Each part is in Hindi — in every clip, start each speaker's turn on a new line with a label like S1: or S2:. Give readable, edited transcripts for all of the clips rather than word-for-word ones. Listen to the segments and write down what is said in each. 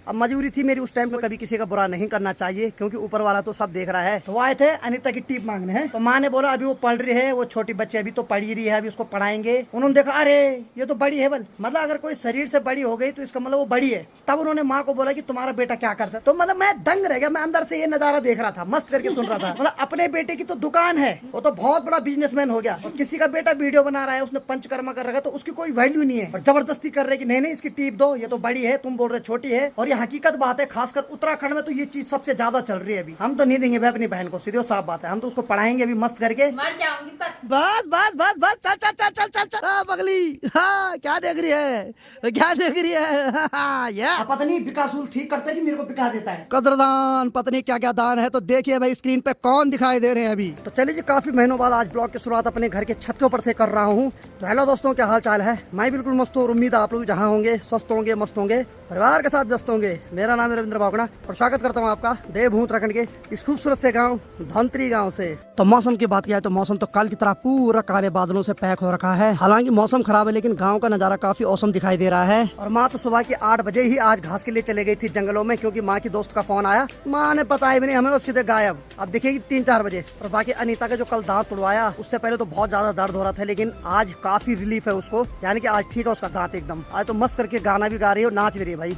S1: अब मजबूरी थी मेरी उस टाइम पे, कभी किसी का बुरा नहीं करना चाहिए क्योंकि ऊपर वाला तो सब देख रहा है। तो वो आए थे अनीता की टिप मांगने हैं, तो माँ ने बोला अभी वो पढ़ रही है, वो छोटी बच्ची अभी तो पढ़ ही रही है, अभी उसको पढ़ाएंगे। उन्होंने देखा अरे ये तो बड़ी है, मतलब अगर कोई शरीर से बड़ी हो गई तो इसका मतलब वो बड़ी है। तब उन्होंने माँ को बोला कि तुम्हारा बेटा क्या करता है। तो मतलब मैं दंग रह गया, मैं अंदर से ये नजारा देख रहा था, मस्त करके सुन रहा था। मतलब अपने बेटे की तो दुकान है, वो तो बहुत बड़ा बिजनेसमैन हो गया, और किसी का बेटा वीडियो बना रहा है, उसने पंचकर्मा कर रखा, तो उसकी कोई वैल्यू नहीं है, और जबरदस्ती कर रहे कि नहीं इसकी टीप दो, ये तो बड़ी है, तुम बोल रहे छोटी है। और ये हकीकत बात है, खासकर उत्तराखंड में तो ये चीज सबसे ज्यादा चल रही है अभी। हम तो नहीं देंगे भाई अपनी बहन को, सीधे साफ बात है, हम तो उसको पढ़ाएंगे अभी मस्त करके।
S2: मर जाऊंगी पर
S1: बस बस बस बस चल चल चल चल चल चल। हाँ पगली, हाँ क्या देख रही है, क्या देख रही है? ये पता नहीं विकासुल ठीक करते कि मेरे को बिका देता है। कदरदान पता नहीं क्या क्या दान है। तो देखिए भाई स्क्रीन पे कौन दिखाई दे रहे हैं अभी। तो चलिए जी, काफी महीनों बाद आज ब्लॉग की शुरुआत अपने घर के छत के ऊपर से कर रहा हूँ। तो हेलो दोस्तों, क्या हाल चाल है? मैं बिल्कुल मस्त हूँ, उम्मीद है आप लोग जहाँ होंगे स्वस्थ होंगे, मस्त होंगे, परिवार के साथ व्यस्त होंगे। मेरा नाम है रविंद्र बावगड़ा और स्वागत करता हूँ आपका देवभूमि उत्तराखंड के इस खूबसूरत से गाँव धनतरी गाँव से। तो मौसम की बात किया तो मौसम तो कल की तरह पूरा काले बादलों से पैक हो रखा है। हालांकि मौसम खराब है लेकिन गांव का नजारा काफी औसम दिखाई दे रहा है। और माँ तो सुबह के 8 बजे ही आज घास के लिए चले गई थी जंगलों में, क्योंकि माँ की दोस्त का फोन आया। माँ ने बताया भी नहीं हमें, और सीधे गायब। अब दिखेगी 3-4 बजे। और बाकी अनीता का जो कल दांत तुड़वाया, उससे पहले तो बहुत ज्यादा दर्द हो रहा था, लेकिन आज काफी रिलीफ है उसको, यानी कि आज ठीक है उसका दांत एकदम। आज तो मस्त करके गाना भी गा रही है और नाच भी रही है भाई।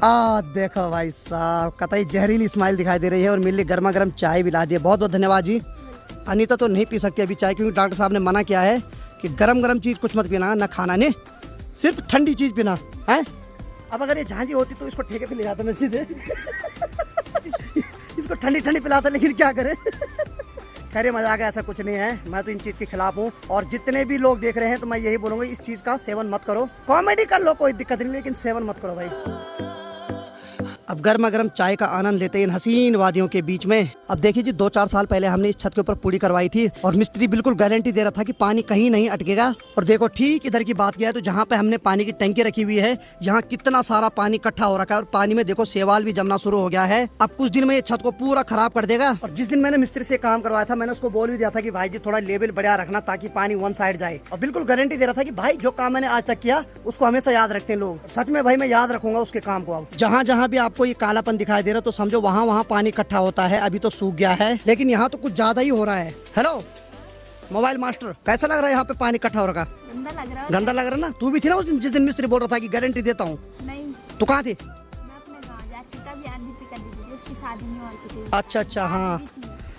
S1: देखो भाई साहब, कतई जहरीली स्माइल दिखाई दे रही है, और मेरे लिए गर्मा गर्म चाय भी ला दी है। बहुत बहुत धन्यवाद जी। अनीता तो नहीं पी सकती अभी चाय, क्योंकि डॉक्टर साहब ने मना किया है कि गरम गरम चीज कुछ मत पीना, ना खाना ने, सिर्फ ठंडी चीज पीना है। अब अगर ये झांझी होती तो इसको ठेके पे ले जाता मैं सीधे इसको ठंडी ठंडी पिलाता, लेकिन क्या करे खैर मजाक है, ऐसा कुछ नहीं है। मैं तो इन चीज के खिलाफ हूँ, और जितने भी लोग देख रहे हैं तो मैं यही बोलूंगा, इस चीज का सेवन मत करो। कॉमेडी कर लो कोई दिक्कत नहीं, लेकिन सेवन मत करो भाई। अब गर्मा गर्म चाय का आनंद लेते हैं इन हसीन वादियों के बीच में। अब देखिए जी, 2-4 साल पहले हमने इस छत के ऊपर पूड़ी करवाई थी, और मिस्त्री बिल्कुल गारंटी दे रहा था कि पानी कहीं नहीं अटकेगा। और देखो ठीक इधर की बात किया है तो जहाँ पे हमने पानी की टंकी रखी हुई है, यहाँ कितना सारा पानी इकट्ठा हो रखा है, और पानी में देखो शैवाल भी जमना शुरू हो गया है। अब कुछ दिन में ये छत को पूरा खराब कर देगा। और जिस दिन मैंने मिस्त्री से काम करवाया था, मैंने उसको बोल भी दिया था कि भाई जी थोड़ा लेवल बढ़िया रखना, ताकि पानी वन साइड जाए। और बिल्कुल गारंटी दे रहा था कि भाई जो काम मैंने आज तक किया उसको हमेशा याद रखते हैं लोग। सच में भाई मैं याद रखूंगा उसके काम को। अब जहाँ जहाँ भी आपको ये कालापन दिखाई दे रहा तो समझो वहाँ वहाँ पानी इकट्ठा होता है। अभी तो सूख गया है, लेकिन यहाँ तो कुछ ज्यादा ही हो रहा है। हेलो मोबाइल मास्टर, कैसा लग रहा है यहाँ पे पानी इकट्ठा हो रखा?
S2: गंदा लग रहा है।
S1: गंदा लग रहा है ना? तू भी थी ना उस दिन जिस दिन मिस्त्री बोल रहा था कि गारंटी देता हूँ?
S2: नहीं,
S1: तू कहाँ थी?
S2: मैं अपने गांव जाती थी, तब याद भी कर दी थी, उसकी शादी नहीं और किसी।
S1: अच्छा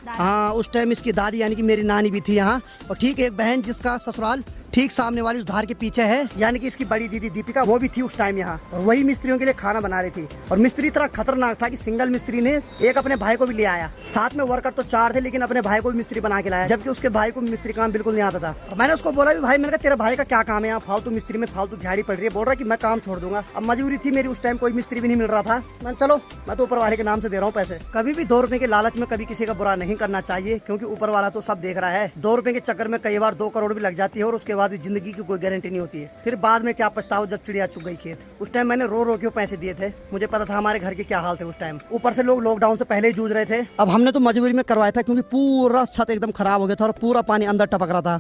S1: हाँ, उस टाइम इसकी दादी यानी कि मेरी नानी भी थी यहाँ। और ठीक एक बहन जिसका ससुराल ठीक सामने वाली उस धार के पीछे है, यानी कि इसकी बड़ी दीदी दीपिका, वो भी थी उस टाइम यहाँ, और वही मिस्त्रियों के लिए खाना बना रही थी। और मिस्त्री इतना खतरनाक था कि सिंगल मिस्त्री ने एक अपने भाई को भी ले आया, साथ में वर्कर तो 4 थे, लेकिन अपने भाई को भी मिस्त्री बना के लाया, जबकि उसके भाई को मिस्त्री काम बिल्कुल नहीं आता था। और मैंने उसको बोला भी भाई, मैंने कहा तेरा भाई का क्या काम है यहाँ फालतू मिस्त्री में, फालतू झाड़ी पड़ रही है। बोल रहा कि मैं काम छोड़ दूंगा। अब मजबूरी थी मेरी, उस टाइम कोई मिस्त्री भी नहीं मिल रहा था। मैं चलो मैं तो ऊपर वाले के नाम से दे रहा हूँ पैसे। कभी भी 2 रुपए के लालच में कभी किसी का बुरा नहीं करना चाहिए, क्योंकि ऊपर वाला तो सब देख रहा है। 2 रुपए के चक्कर में कई बार 2 करोड़ भी लग जाती है, और उसके बाद जिंदगी की गारंटी नहीं होती है। फिर बाद में क्या पछताओ जब चिड़िया चुग गई खेत। उस टाइम मैंने रो रो के पैसे दिए थे, मुझे पता था हमारे घर के क्या हाल थे उस टाइम। ऊपर से लोग लॉकडाउन से पहले ही जूझ रहे थे। अब हमने तो मजबूरी में करवाया था, क्योंकि पूरा छत एकदम खराब हो गया था और पूरा पानी अंदर टपक रहा था।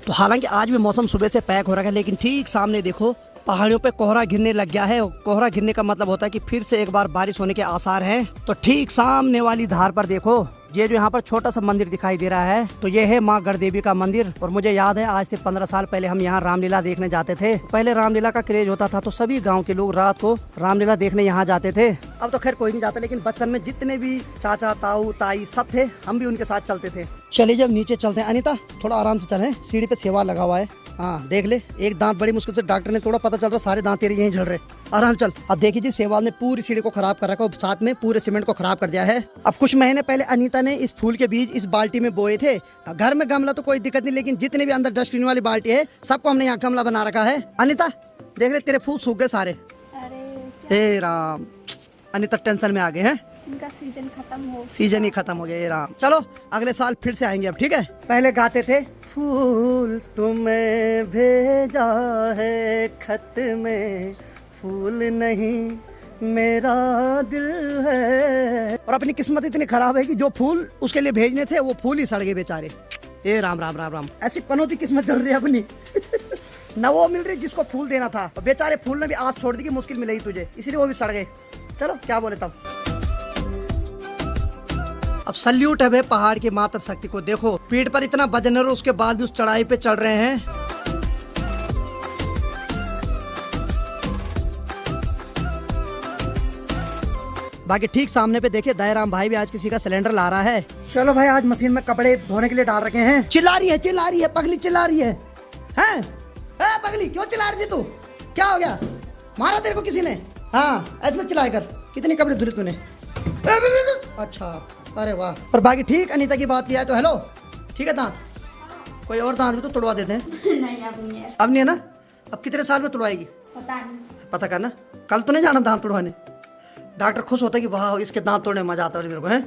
S1: तो हालांकि आज भी मौसम सुबह से पैक हो रहा है, लेकिन ठीक सामने देखो पहाड़ियों पे कोहरा घिरने लग गया है। कोहरा घिरने का मतलब होता है कि फिर से एक बार बारिश होने के आसार हैं। तो ठीक सामने वाली धार पर देखो, ये जो यहाँ पर छोटा सा मंदिर दिखाई दे रहा है, तो ये है माँ गढ़देवी का मंदिर। और मुझे याद है आज से 15 साल पहले हम यहाँ रामलीला देखने जाते थे। पहले रामलीला का क्रेज होता था, तो सभी गांव के लोग रात को रामलीला देखने यहाँ जाते थे। अब तो खैर कोई नहीं जाता, लेकिन बचपन में जितने भी चाचा ताऊ ताई सब थे, हम भी उनके साथ चलते थे। चलिए जब नीचे चलते हैं। अनीता थोड़ा आराम से चले, सीढ़ी पे सेवा लगा हुआ है। हाँ देख ले, एक दांत बड़ी मुश्किल से डॉक्टर ने तोड़ा, पता चल रहा सारे दांत तेरे यहीं झड़ रहे। आराम चल। अब देखिए जी, सेवाल ने पूरी सीढ़ी को खराब कर रखा, साथ में पूरे सीमेंट को खराब कर दिया है। अब कुछ महीने पहले अनीता ने इस फूल के बीज इस बाल्टी में बोए थे। घर में गमला तो कोई दिक्कत नहीं, लेकिन जितने भी अंदर डस्टबिन वाली बाल्टी है, सबको हमने यहाँ गमला बना रखा है। अनीता देख ले, तेरे फूल सूख गए सारे।
S2: अरे
S1: हे राम, अनीता टेंशन में आ गए हैं।
S2: इनका सीजन
S1: सीजन ही खत्म हो गया। हे राम, चलो अगले साल फिर से आएंगे अब, ठीक है? पहले गाते थे, फूल तुम्हें भेजा है खत में, फूल नहीं मेरा दिल है। और अपनी किस्मत इतनी खराब है कि जो फूल उसके लिए भेजने थे वो फूल ही सड़ गए बेचारे। ए राम राम राम राम, ऐसी पनौती किस्मत चल रही है अपनी। न वो मिल रही जिसको फूल देना था, और बेचारे फूल ने भी आस छोड़ दी कि मुश्किल मिलेगी तुझे, इसलिए वो भी सड़ गए। चलो क्या बोले तब। अब सल्यूट है भाई पहाड़ की मात्र शक्ति को। देखो पीठ पर इतना वजन है और उसके बाद भी उस चढ़ाई पे चढ़ रहे हैं। बाकी ठीक सामने पे देखिए दयाराम भाई भी आज किसी का सिलेंडर ला रहा है। चलो भाई आज मशीन में कपड़े धोने के लिए डाल रखे हैं। चिल्ला रही है पगली चिल्ला रही है। हैं? पगली क्यों चिल्ला रही थी तू? क्या हो गया? मारा तेरे को किसी ने? हाँ ऐसे में चिल्लाए कर। कितने कपड़े धुले तूने? अच्छा अरे वाह। और बाकी ठीक अनीता की बात किया है तो हेलो ठीक है। दांत कोई और दांत भी तो तुड़वा देते हैं।
S2: नहीं अब
S1: नहीं है ना? अब कितने साल में तुड़वाएगी?
S2: पता नहीं।
S1: पता करना। कल तो नहीं जाना दांत तुड़वाने? डॉक्टर खुश होता है कि वाह इसके दांत तोड़ने में मजा आता है मेरे को है।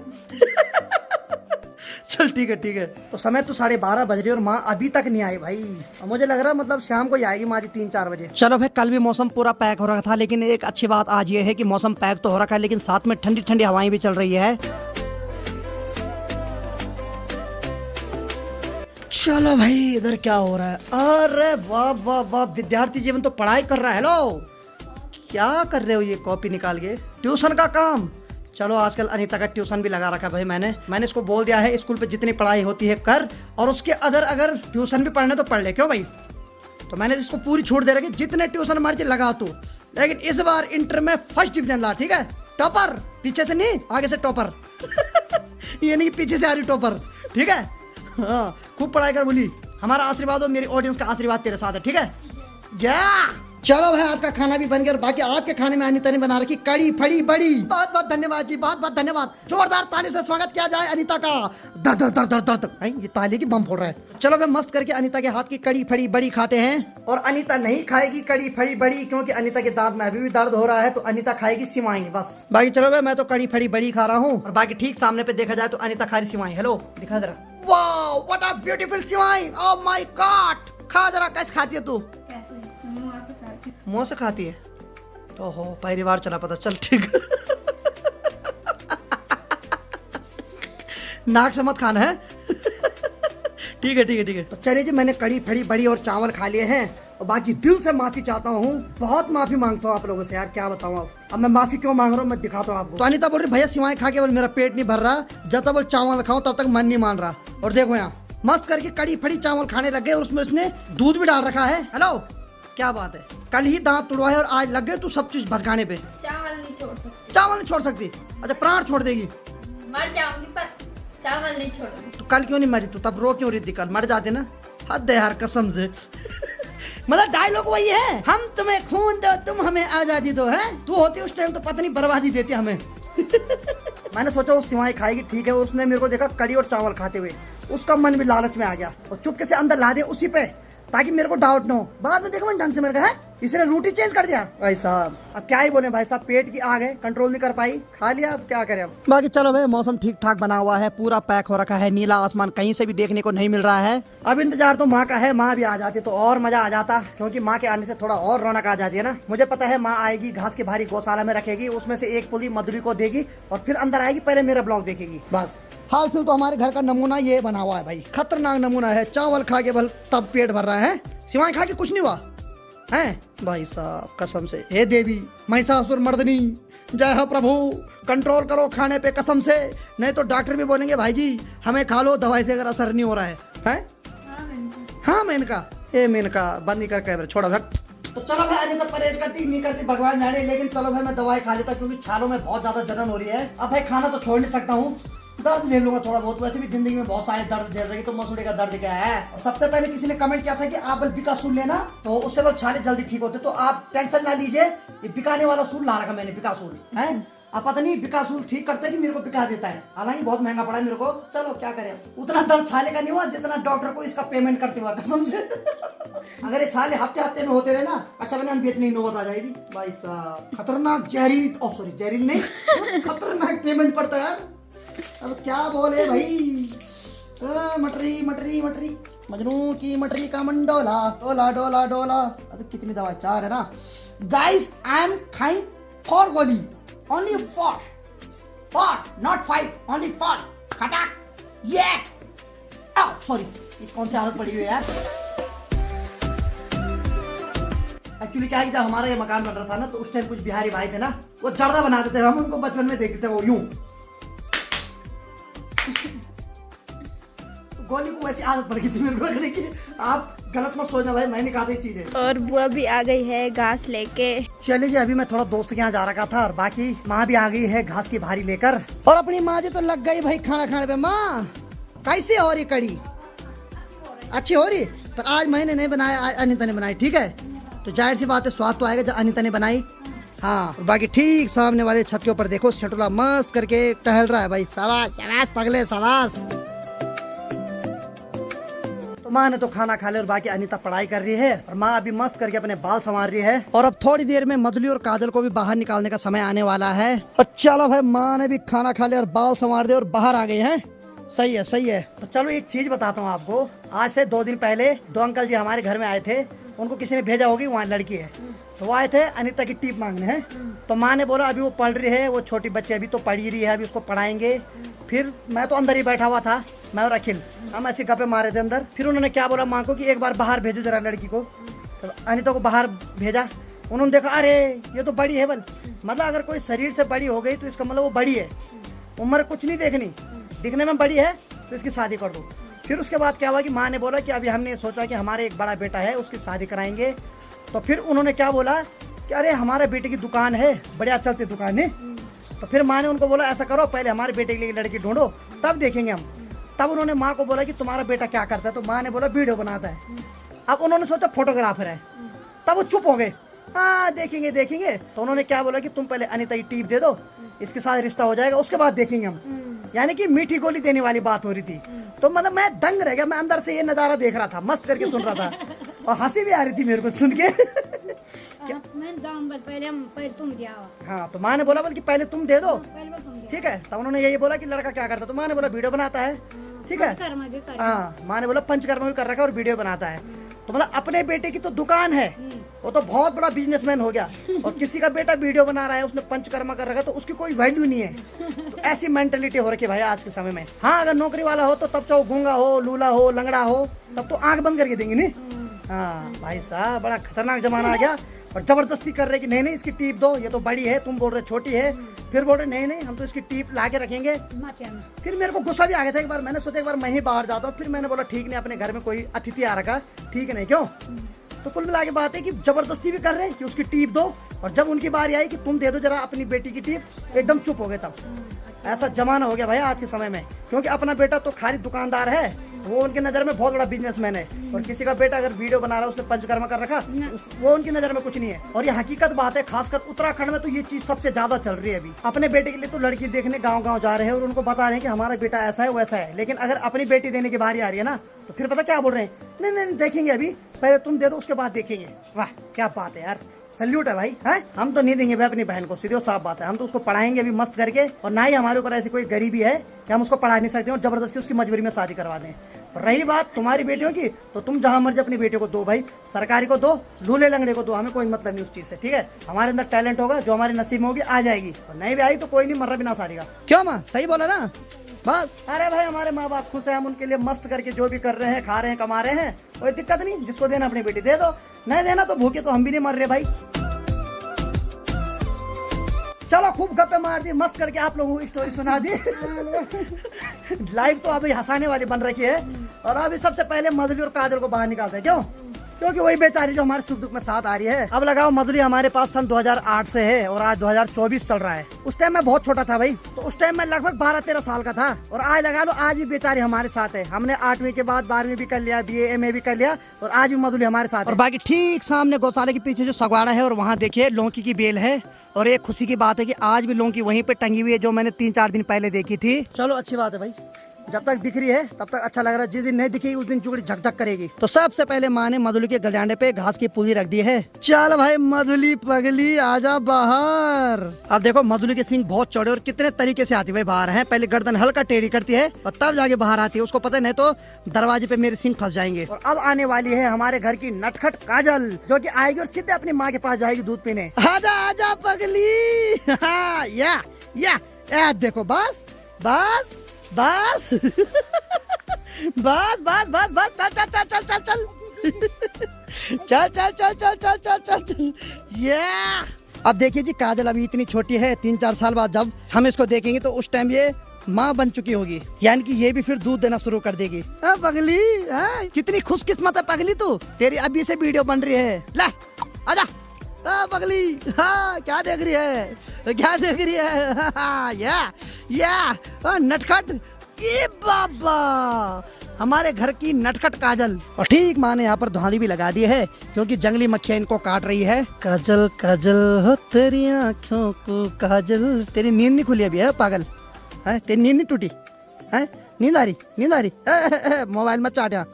S1: चल ठीक है। तो समय तो 12:30 बज रही और माँ अभी तक नहीं आई भाई। और मुझे लग रहा है मतलब शाम को ही आएगी माँ जी 3-4 बजे। चलो भाई कल भी मौसम पूरा पैक हो रखा था, लेकिन एक अच्छी बात आज ये है कि मौसम पैक तो हो रखा है लेकिन साथ में ठंडी ठंडी हवाएं भी चल रही है। चलो भाई इधर क्या हो रहा है? अरे वाह वाह वाह, विद्यार्थी जीवन तो पढ़ाई कर रहा है। हेलो क्या कर रहे हो ये कॉपी निकाल के? ट्यूशन का काम। चलो आजकल अनीता का ट्यूशन भी लगा रखा भाई मैंने इसको बोल दिया है स्कूल पे जितनी पढ़ाई होती है कर, और उसके अगर ट्यूशन भी पढ़ने तो पढ़ ले। क्यों भाई? तो मैंने इसको पूरी छूट दे रखी, जितने ट्यूशन मर्जी लगा तू, लेकिन इस बार इंटर में फर्स्ट डिवीजन ला। ठीक है? टॉपर पीछे से नहीं आगे से टॉपर। ये नहीं पीछे से आ रही टॉपर। ठीक है? हाँ खूब पढ़ाई कर बोली। हमारा आशीर्वाद और मेरी ऑडियंस का आशीर्वाद तेरे साथ है। ठीक है? जा। चलो भाई आज का खाना भी बन गया। और बाकी आज के खाने में अनीता ने बना रखी कड़ी फड़ी बड़ी। बहुत बहुत धन्यवाद जी, बहुत बहुत धन्यवाद। जोरदार ताली से स्वागत किया जाए अनीता का। दर दर दर दर दर दर। ये ताली की बम फोड़ रहा है। चलो भाई मस्त करके अनीता के हाथ की कड़ी फड़ी बड़ी खाते हैं। और अनीता नहीं खाएगी कड़ी फड़ी बड़ी क्योंकि अनीता के दांत में अभी भी दर्द हो रहा है, तो अनीता खाएगी सिवाई बस। बाकी चलो भाई मैं तो कड़ी फड़ी बड़ी खा रहा हूँ। और बाकी ठीक सामने पे देखा जाए तो अनीता खा रही सिवाई। हेलो दिखा जरा। Wow what a beautiful CY. Oh my God. खा जरा कैसे खाती है तू? मुँह से खाती है तो हो पहली बार चला पता। चल ठीक। नाक से मत खाना है। ठीक है। तो चलिए जी मैंने कड़ी फड़ी बड़ी और चावल खा लिए हैं। और बाकी दिल से माफी चाहता हूँ, बहुत माफी मांगता हूँ आप लोगों से यार। क्या बताऊँ अब मैं माफी क्यों मांग रहा हूँ मैं दिखाता हूँ आपको। तो अनीता बोल रही भैया सिवाएं खा के बोल मेरा पेट नहीं भर रहा, जब तक वो चावल खाऊं तब तक मन नहीं मान रहा। और देखो यहाँ मस्त करके कड़ी फड़ी चावल खाने लग गए और उसमें उसने दूध भी डाल रखा है। हेलो क्या बात है? कल ही दांत तुड़वाए और आज लग गए तू सब चीज भसकाने पे।
S2: चावल नहीं छोड़ सकती।
S1: चावल नहीं छोड़ सकती? अच्छा प्राण छोड़ देगी?
S2: मर जाऊंगी पर चावल नहीं छोड़ूंगी।
S1: तो कल क्यों नहीं मरी तू? तब रो क्यों रही थी? कल मर जाते ना। हद है यार कसम से। मतलब डायलॉग वही है, हम तुम्हें खून दो तुम हमें आजादी दो। है तू होती उस टाइम तो पत्नी बर्बादी देती हमें। मैंने सोचा वो सिवाई खाएगी ठीक है। उसने मेरे को देखा कड़ी और चावल खाते हुए, उसका मन भी लालच में आ गया और चुपके से अंदर ला दिया उसी पे, ताकि मेरे को डाउट न हो। बाद में देखो मैंने ढंग से मेरे का है इसने रूटी चेंज कर दिया भाई साहब। अब क्या ही बोले भाई साहब, पेट की आग है, कंट्रोल नहीं कर पाई, खा लिया, अब क्या करें। अब बाकी चलो भाई मौसम ठीक ठाक बना हुआ है, पूरा पैक हो रखा है, नीला आसमान कहीं से भी देखने को नहीं मिल रहा है। अब इंतजार तो माँ का है, माँ भी आ जाती तो और मजा आ जाता, क्योंकि माँ के आने से थोड़ा और रौनक आ जाती है ना। मुझे पता है माँ आएगी, घास की भारी गौशाला में रखेगी, उसमें से एक पुली मधुरी को देगी और फिर अंदर आएगी, पहले मेरा ब्लॉग देखेगी बस। हाल फिल तो हमारे घर का नमूना ये बना हुआ है भाई, खतरनाक नमूना है। चावल खा के बल तब पेट भर रहा है, सिवाय खा के कुछ नहीं हुआ है भाई साहब कसम से। हे देवी महिषासुर मर्दनी जय हो प्रभु, कंट्रोल करो खाने पे कसम से, नहीं तो डॉक्टर भी बोलेंगे भाई जी हमें खा लो दवाई से अगर असर नहीं हो रहा है? हाँ मेनका, ए मेनका बंद नहीं कर कैमरा छोड़ा भाई। तो चलो भाई अभी तो परहेज करती नहीं करती भगवान जाने, लेकिन चलो भाई मैं दवाई खा लेता क्योंकि छालों में बहुत ज्यादा जलन हो रही है। अब भाई खाना तो छोड़ नहीं सकता हूँ, दर्द झेल लूंगा थोड़ा बहुत, वैसे भी जिंदगी में बहुत सारे दर्द झेल रही है, तो मसूड़े का दर्द क्या है। और सबसे पहले किसी ने कमेंट किया था कि आप बल बिकासूल लेना तो उससे बल छाले जल्दी ठीक होते, तो आप टेंशन ना लीजिए, ये बिकाने वाला सूल ला रखा मैंने, बिकासूल है। अब पता नहीं बिकासूल ठीक करता है कि मेरे को बिका देता है, हालांकि बहुत महंगा पड़ा है मेरे को। चलो क्या करें, उतना दर्द छाले का नहीं हुआ जितना डॉक्टर को इसका पेमेंट करते हुआ कसम से। अगर ये छाले हफ्ते हफ्ते में होते रहे ना, अच्छा मैंने बेचने की नौबत आ जाएगी भाई साहब। खतरनाक जहरील, सॉरी जहरील नहीं, खतरनाक पेमेंट पड़ता है यार। अब क्या बोले भाई, मटरी मटरी मटरी मजनू की मटरी का मंडोला, डोला डोला डोला। अबे कितनी दवा, 4 है ना। गाइस आई एम खाइंग 4 गोली, ओनली 4 नॉट 5, ओनली 4 खटाक ये। सॉरी, ये कौन सी आदत पड़ी हुई है यार। एक्चुअली क्या है कि जब हमारा ये मकान बन रहा था ना, तो उस टाइम कुछ बिहारी भाई थे ना, वो जर्दा बनाते थे, हम उनको बचपन में देखते थे वो यूं। तो गोली को वैसी आदत पड़ गई थी मेरे को रखने की। आप गलत मत सोचना भाई, मैंने कहा था ये चीज है।
S2: और बुआ भी आ गई है घास लेके।
S1: चलिए जी, अभी मैं थोड़ा दोस्त के यहाँ जा रखा था और बाकी माँ भी आ गई है घास की भारी लेकर। और अपनी माँ जी तो लग गई भाई खाना खाने पे। माँ कैसी हो रही कड़ी? अच्छी हो रही? पर आज मैंने नहीं बनाया, आज अनिता ने बनाई, ठीक है? तो जाहिर सी बात है स्वाद तो आएगा जब अनिता ने बनाई। हाँ, और बाकी ठीक सामने वाले छत के ऊपर देखो शटुला मस्त करके टहल रहा है भाई। शाबाश शाबाश पगले शाबाश। तो माँ ने तो खाना खा लिया और बाकी अनिता पढ़ाई कर रही है और माँ अभी मस्त करके अपने बाल संवार रही है। और अब थोड़ी देर में मधुली और काजल को भी बाहर निकालने का समय आने वाला है। और चलो भाई, माँ ने भी खाना खा लिया और बाल संवार दिए और बाहर आ गए हैं। सही है सही है। तो चलो एक चीज बताता हूँ आपको। आज से 2 दिन पहले 2 अंकल जी हमारे घर में आए थे। उनको किसी ने भेजा होगी, वहाँ लड़की है, तो वो आए थे अनिता की टिप मांगने हैं। तो माँ ने बोला अभी वो पढ़ रही है, वो छोटी बच्ची अभी तो पढ़ ही रही है, अभी उसको पढ़ाएंगे। फिर मैं तो अंदर ही बैठा हुआ था, मैं और अखिल, हम ऐसे गप्पे मारे थे अंदर। फिर उन्होंने क्या बोला माँ को कि एक बार बाहर भेजो जरा लड़की को। तो अनिता को बाहर भेजा। उन्होंने देखा अरे ये तो बड़ी है। मतलब अगर कोई शरीर से बड़ी हो गई तो इसका मतलब वो बड़ी है, उम्र कुछ नहीं देखनी, दिखने में बड़ी है तो इसकी शादी कर दो। फिर उसके बाद क्या हुआ कि माँ ने बोला कि अभी हमने सोचा कि हमारे एक बड़ा बेटा है, उसकी शादी कराएंगे। तो फिर उन्होंने क्या बोला कि अरे हमारे बेटे की दुकान है, बढ़िया चलती दुकान है। तो फिर माँ ने उनको बोला ऐसा करो, पहले हमारे बेटे के लिए लड़की ढूंढो, तब देखेंगे हम। तब उन्होंने माँ को बोला कि तुम्हारा बेटा क्या करता है? तो माँ ने बोला वीडियो बनाता है। अब उन्होंने सोचा फोटोग्राफर है, तब वो चुप हो गए। हाँ देखेंगे देखेंगे। तो उन्होंने क्या बोला कि तुम पहले अनिता की टीप दे दो, इसके साथ रिश्ता हो जाएगा, उसके बाद देखेंगे हम। यानी कि मीठी गोली देने वाली बात हो रही थी। तो मतलब मैं दंग रह गया, मैं अंदर से ये नजारा देख रहा था, मस्त करके सुन रहा था और हंसी भी आ रही थी मेरे को सुन के।
S3: पहले तुम जाओ।
S1: हाँ, तो माँ ने बोला कि पहले तुम दे दो, ठीक है। तब उन्होंने यही बोला कि लड़का क्या करता है? तो माँ ने बोला वीडियो बनाता है, ठीक है। हाँ, माँ ने बोला पंचकर्मा भी कर रखा है और वीडियो बनाता है। तो मतलब अपने बेटे की तो दुकान है, वो तो बहुत बड़ा बिजनेसमैन हो गया, और किसी का बेटा वीडियो बना रहा है, उसने पंचकर्मा कर रखा है, तो उसकी कोई वैल्यू नहीं है। तो ऐसी मेंटेलिटी हो रखी है भाई आज के समय में। हाँ, अगर नौकरी वाला हो तो तब चाहे गूंगा हो, लूला हो, लंगड़ा हो, तब तो आंख बंद करके देंगे नहीं। हाँ भाई साहब, बड़ा खतरनाक जमाना आ गया। और जबरदस्ती कर रहे कि नहीं नहीं इसकी टीप दो, ये तो बड़ी है, तुम बोल रहे छोटी है। फिर बोल रहे नहीं नहीं हम तो इसकी टीप ला के रखेंगे। फिर मेरे को गुस्सा भी आ गया था एक बार, मैंने सोचा एक बार मैं ही बाहर जाता हूँ। फिर मैंने बोला ठीक नहीं, अपने घर में कोई अतिथि आ रखा, ठीक नहीं क्यों। तो कुल मिला के बात है कि जबरदस्ती भी कर रहे हैं कि उसकी टीप दो, और जब उनकी बारी आई कि तुम दे दो जरा अपनी बेटी की टीप, एकदम चुप हो गए। तब ऐसा जमाना हो गया भाई आज के समय में, क्योंकि अपना बेटा तो खाली दुकानदार है, वो उनके नजर में बहुत बड़ा बिजनेसमैन है। और किसी का बेटा अगर वीडियो बना रहा है, उसने पंचकर्मा कर रखा, वो उनकी नजर में कुछ नहीं है। और ये हकीकत बात है, खासकर उत्तराखंड में तो ये चीज सबसे ज्यादा चल रही है अभी। अपने बेटे के लिए तो लड़की देखने गाँव गाँव जा रहे हैं और उनको बता रहे हैं कि हमारा बेटा ऐसा है वैसा है। लेकिन अगर अपनी बेटी देने की बारी आ रही है ना, तो फिर पता क्या बोल रहे हैं, नहीं नहीं देखेंगे, अभी पहले तुम दे दो उसके बाद देखेंगे। वाह क्या बात है यार, सल्यूट है भाई। है हम तो नहीं देंगे भाई अपनी बहन को, सीधी साफ बात है। हम तो उसको पढ़ाएंगे अभी मस्त करके, और ना ही हमारे ऊपर ऐसी कोई गरीबी है कि हम उसको पढ़ा नहीं सकते और जबरदस्ती उसकी मजबूरी में शादी करवा दें। और रही बात तुम्हारी बेटियों की, तो तुम जहां मर्जी अपनी बेटियों को दो भाई, सरकारी को दो, लूले लंगड़े को दो, हमें कोई मतलब नहीं उस चीज से, ठीक है। हमारे अंदर टैलेंट होगा, जो हमारे नसीब में होगी आ जाएगी, और नहीं भी आई तो कोई नहीं, मर्रा बिना शादी का। क्यों माँ सही बोला ना बस। अरे भाई हमारे माँ बाप खुश है, हम उनके लिए मस्त करके जो भी कर रहे हैं, खा रहे हैं, कमा रहे हैं, कोई दिक्कत नहीं। जिसको देना अपनी बेटी दे दो, नहीं देना तो भूखे तो हम भी नहीं मर रहे भाई। चलो खूब गप्पे मार दी, मस्त करके आप लोगों को स्टोरी सुना दी। लाइव तो अभी हंसाने वाली बन रखी है। और अभी सबसे पहले मधुली और काजल को बाहर निकालते हैं, क्यों? क्योंकि वही बेचारी जो हमारे सुख दुख में साथ आ रही है। अब लगाओ मधुली हमारे पास सन 2008 से है और आज 2024 चल रहा है। उस टाइम मैं बहुत छोटा था भाई, तो उस टाइम मैं लगभग 12-13 साल का था। और आज लगा लो आज भी बेचारी हमारे साथ है। हमने 8वीं के बाद 12वीं भी कर लिया, BA MA भी कर लिया, और आज भी मधुली हमारे साथ है। और बाकी ठीक सामने गौशाला के पीछे जो सगवाड़ा है, और वहाँ देखिए लौकी की बेल है। और एक खुशी की बात है कि आज भी लौकी वहीं पे टंगी हुई है, जो मैंने 3-4 दिन पहले देखी थी। चलो अच्छी बात है भाई। जब तक दिख रही है तब तक अच्छा लग रहा है, जिस दिन नहीं दिखेगी उस दिन चुगड़ी झकझक करेगी। तो सबसे पहले माँ ने मधुली के गजांडे पे घास की पूली रख दी है। चल भाई मधुली पगली आजा बाहर। अब देखो मधुली के सींग बहुत चौड़े और कितने तरीके से आती है बाहर है। पहले गर्दन हल्का टेढ़ी करती है और तब जाके बाहर आती है। उसको पता नहीं तो दरवाजे पे मेरे सींग फंस जाएंगे। और अब आने वाली है हमारे घर की नटखट काजल, जो कि आएगी और सीधे अपनी माँ के पास जाएगी दूध पीने। आजा आजा पगली। या देखो बस बस बस बस बस बस बस चल चल चल चल चल चल चल चल चल चल चल चल चल चल। ये अब देखिए जी काजल अभी इतनी छोटी है, 3-4 साल बाद जब हम इसको देखेंगे तो उस टाइम ये माँ बन चुकी होगी, यानी कि ये भी फिर दूध देना शुरू कर देगी। पगली कितनी खुशकिस्मत है पगली तू, तेरी अभी से वीडियो बन रही है। ला आजा पगली। हाँ क्या देख रही है, क्या देख रही है। या नटखट ये बाबा हमारे घर की नटखट काजल। और ठीक माँ ने यहाँ पर धुआंधी भी लगा दी है क्योंकि जंगली मक्खियाँ इनको काट रही है। काजल काजल हो तेरी आँखों को काजल। तेरी नींद नहीं खुली अभी है पागल, है तेरी नींद नहीं टूटी है, नींद आ रही मोबाइल मत चाट यहाँ।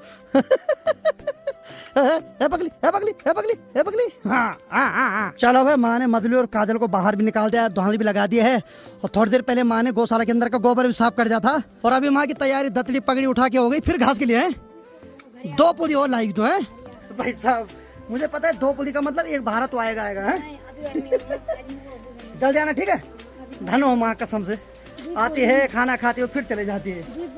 S1: पगली है पगली है पगली है पगली। हाँ। चलो भाई माँ ने मधुली और काजल को बाहर भी निकाल दिया, धुआंधी भी लगा दिया है। और थोड़ी देर पहले माँ ने गौशाला के अंदर का गोबर भी साफ कर दिया था। और अभी माँ की तैयारी दतड़ी पगड़ी उठा के हो गई फिर घास के लिए है। 2 पुली और लाई तो है भाई साहब। मुझे पता है 2 पुली का मतलब एक भारत तो आएगा है। जल्दी आना ठीक है। धन हो माँ कसम से, आती है खाना खाती है फिर चले जाती है।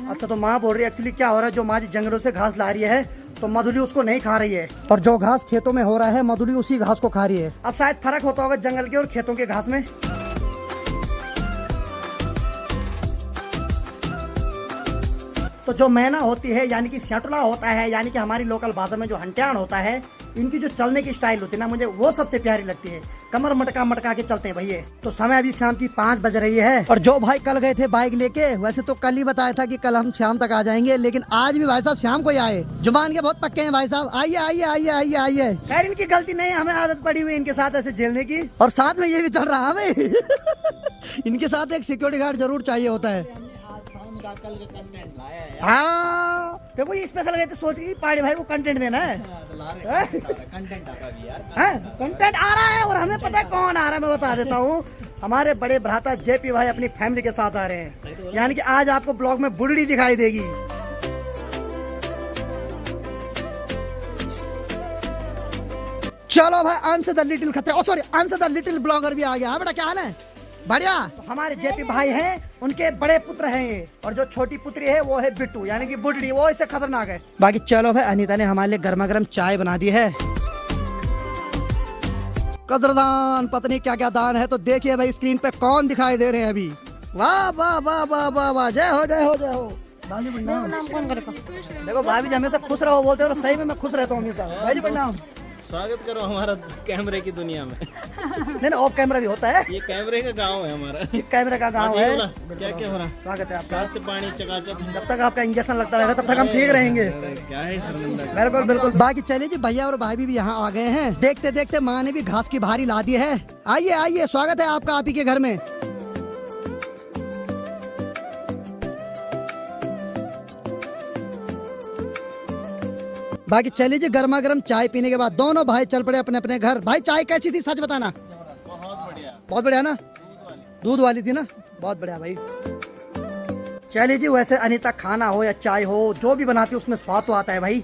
S1: अच्छा तो माँ बोल रही है एक्चुअली क्या हो रहा है, जो माँ जी जंगलों से घास ला रही है तो मधुली उसको नहीं खा रही है, और जो घास खेतों में हो रहा है मधुली उसी घास को खा रही है। अब शायद फर्क होता होगा जंगल के और खेतों के घास में। तो जो मैना होती है यानी कि सैटुला होता है, यानी कि हमारी लोकल भाषा में जो हंटियान होता है, इनकी जो चलने की स्टाइल होती है ना मुझे वो सबसे प्यारी लगती है। कमर मटका मटका के चलते हैं भैया। तो समय अभी शाम की 5 बज रही है। और जो भाई कल गए थे बाइक लेके, वैसे तो कल ही बताया था कि कल हम शाम तक आ जाएंगे, लेकिन आज भी भाई साहब शाम को ही आए। जुबान के बहुत पक्के हैं भाई साहब। आइए आइए आइए आइए आइए। खैर इनकी गलती नहीं, हमें आदत पड़ी हुई इनके साथ ऐसे झेलने की। और साथ में ये भी चल रहा है हमें। इनके साथ एक सिक्योरिटी गार्ड जरूर चाहिए होता है। हाँ देखो ये स्पेशल गए थे, सोच के पाड़ी भाई को कंटेंट देना है। कंटेंट आ रहा है और हमें पता है कौन आ रहा है। मैं बता देता हूँ, हमारे बड़े भ्राता जेपी भाई अपनी फैमिली के साथ आ रहे हैं, यानी कि आज आपको ब्लॉग में बुढ़ड़ी दिखाई देगी। चलो भाई अंश द लिटिल खतरे, सॉरी अंश द लिटिल ब्लॉगर भी आ गया। बेटा क्या हाल है? बढ़िया। तो हमारे जेपी भाई हैं, उनके बड़े पुत्र हैं ये, और जो छोटी पुत्री है वो है बिट्टू यानी कि बुढ़ड़ी, वो इससे खतरनाक है। बाकी चलो भाई अनीता ने हमारे लिए गर्मा गर्म चाय बना दी है। कदरदान पत्नी क्या क्या दान है। तो देखिए भाई स्क्रीन पे कौन दिखाई दे रहे हैं अभी। वाह वाह वाह वाह वाह वाह, जय हो जय हो जय हो। नाम कौन करेगा? देखो भाभी जी हमेशा खुश रहो बोलते हो, सही में मैं खुश रहता हूँ हमेशा। भाई जी प्रणाम।
S4: स्वागत करो हमारा कैमरे की दुनिया में।
S1: नहीं ऑफ कैमरा भी होता है।
S4: ये कैमरे का गांव है हमारा।
S1: कैमरे का गांव है।
S4: क्या क्या हो रहा?
S1: स्वागत है आपका।
S4: रास्ते पानी चकाचक।
S1: जब तक आपका इंजेक्शन लगता रहेगा तब तक हम ठीक रहेंगे।
S4: क्या है शर्मिंदा।
S1: बिल्कुल बिल्कुल। बाकी चलिए जी भैया और भाभी भी यहाँ आ गए हैं। देखते देखते माँ ने भी घास की भारी ला दी है। आइए आइए, स्वागत है आपका आप ही के घर में। बाकी चलिए जी गर्मा गर्म चाय पीने के बाद दोनों भाई चल पड़े अपने अपने घर। भाई चाय कैसी थी सच बताना? बहुत बढ़िया ना, दूध वाली थी ना, बहुत बढ़िया भाई। चलिए जी वैसे अनीता खाना हो या चाय हो जो भी बनाती है उसमें स्वाद तो आता है भाई।